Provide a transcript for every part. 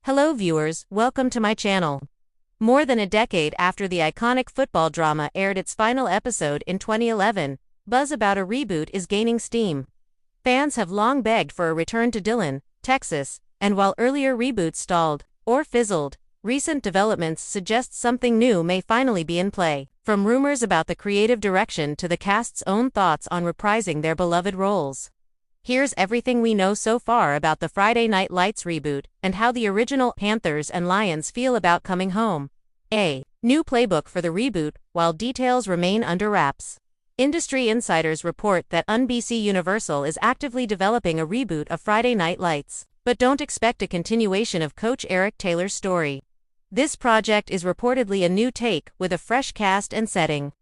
Hello viewers, welcome to my channel. More than a decade after the iconic football drama aired its final episode in 2011, buzz about a reboot is gaining steam. Fans have long begged for a return to Dillon, Texas, and while earlier reboots stalled or fizzled, recent developments suggest something new may finally be in play. From rumors about the creative direction to the cast's own thoughts on reprising their beloved roles. Here's everything we know so far about the Friday Night Lights reboot, and how the original Panthers and Lions feel about coming home. A new playbook for the reboot, while details remain under wraps. Industry insiders report that NBC Universal is actively developing a reboot of Friday Night Lights, but don't expect a continuation of Coach Eric Taylor's story. This project is reportedly a new take, with a fresh cast and setting,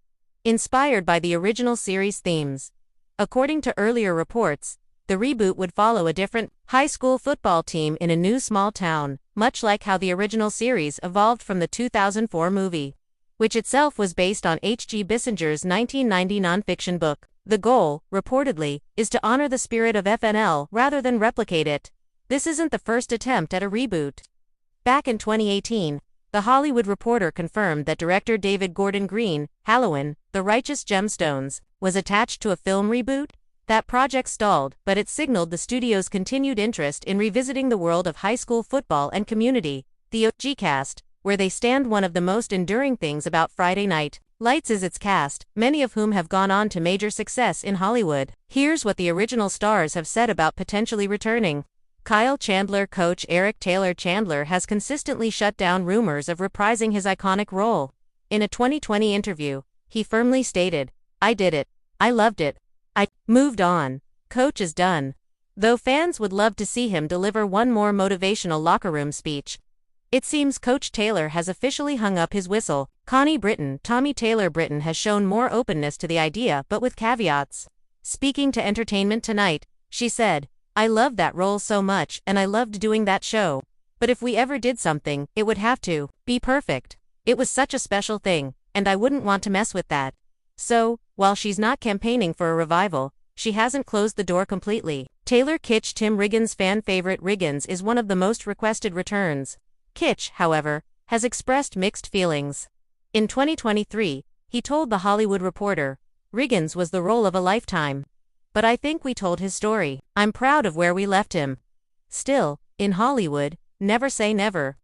inspired by the original series themes. According to earlier reports, the reboot would follow a different, high school football team in a new small town, much like how the original series evolved from the 2004 movie, which itself was based on H.G. Bissinger's 1990 nonfiction book. The goal, reportedly, is to honor the spirit of FNL rather than replicate it. This isn't the first attempt at a reboot. Back in 2018, The Hollywood Reporter confirmed that director David Gordon Green, Halloween, The Righteous Gemstones, was attached to a film reboot. That project stalled, but it signaled the studio's continued interest in revisiting the world of high school football and Community, the OG cast, where they stand. One of the most enduring things about Friday Night Lights is its cast, many of whom have gone on to major success in Hollywood. Here's what the original stars have said about potentially returning. Kyle Chandler. Coach Eric Taylor Chandler has consistently shut down rumors of reprising his iconic role. In a 2020 interview, he firmly stated, "I did it. I loved it. I moved on. Coach is done." Though fans would love to see him deliver one more motivational locker room speech, it seems Coach Taylor has officially hung up his whistle. Connie Britton. Tommy Taylor Britton has shown more openness to the idea, but with caveats. Speaking to Entertainment Tonight, she said, "I loved that role so much and I loved doing that show. But if we ever did something, it would have to be perfect. It was such a special thing, and I wouldn't want to mess with that." So, while she's not campaigning for a revival, she hasn't closed the door completely. Taylor Kitsch. Tim Riggins. Fan favorite Riggins is one of the most requested returns. Kitsch, however, has expressed mixed feelings. In 2023, he told The Hollywood Reporter, "Riggins was the role of a lifetime. But I think we told his story. I'm proud of where we left him. Still, in Hollywood, never say never."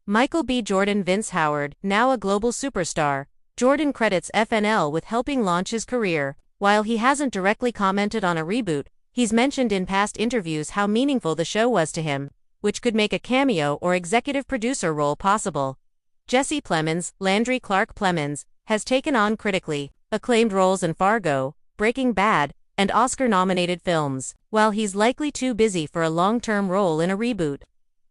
Michael B. Jordan. Vince Howard, now a global superstar. Jordan credits FNL with helping launch his career. While he hasn't directly commented on a reboot, he's mentioned in past interviews how meaningful the show was to him, which could make a cameo or executive producer role possible. Jesse Plemons. Landry Clark Plemons has taken on critically acclaimed roles in Fargo, Breaking Bad, and Oscar-nominated films. While he's likely too busy for a long-term role in a reboot,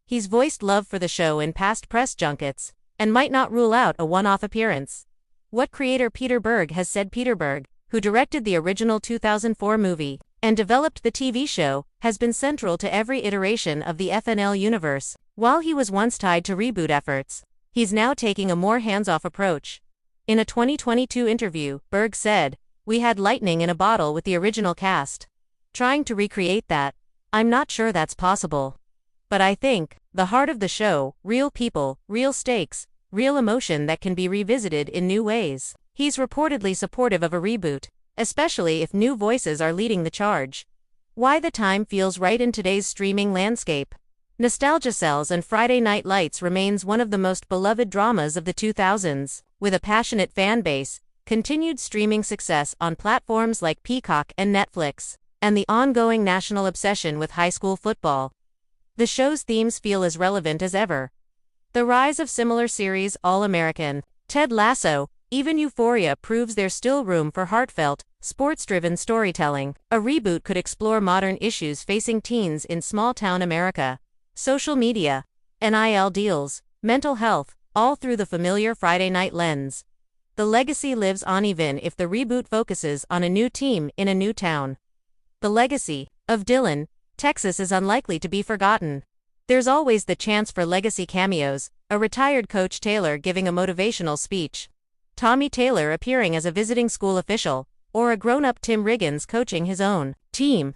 he's voiced love for the show in past press junkets, and might not rule out a one-off appearance. What creator Peter Berg has said. Peter Berg, who directed the original 2004 movie and developed the TV show, has been central to every iteration of the FNL universe. While he was once tied to reboot efforts, he's now taking a more hands-off approach. In a 2022 interview, Berg said, "We had lightning in a bottle with the original cast. Trying to recreate that, I'm not sure that's possible. But I think, the heart of the show, real people, real stakes, real emotion that can be revisited in new ways." He's reportedly supportive of a reboot, especially if new voices are leading the charge. Why the time feels right in today's streaming landscape. Nostalgia sells, and Friday Night Lights remains one of the most beloved dramas of the 2000s. With a passionate fan base, continued streaming success on platforms like Peacock and Netflix, and the ongoing national obsession with high school football, the show's themes feel as relevant as ever. The rise of similar series, All-American, Ted Lasso, even Euphoria proves there's still room for heartfelt, sports-driven storytelling. A reboot could explore modern issues facing teens in small-town America. Social media, NIL deals, mental health, all through the familiar Friday night lens. The legacy lives on even if the reboot focuses on a new team in a new town. The legacy of Dillon, Texas is unlikely to be forgotten. There's always the chance for legacy cameos, a retired Coach Taylor giving a motivational speech, Tommy Taylor appearing as a visiting school official, or a grown-up Tim Riggins coaching his own team.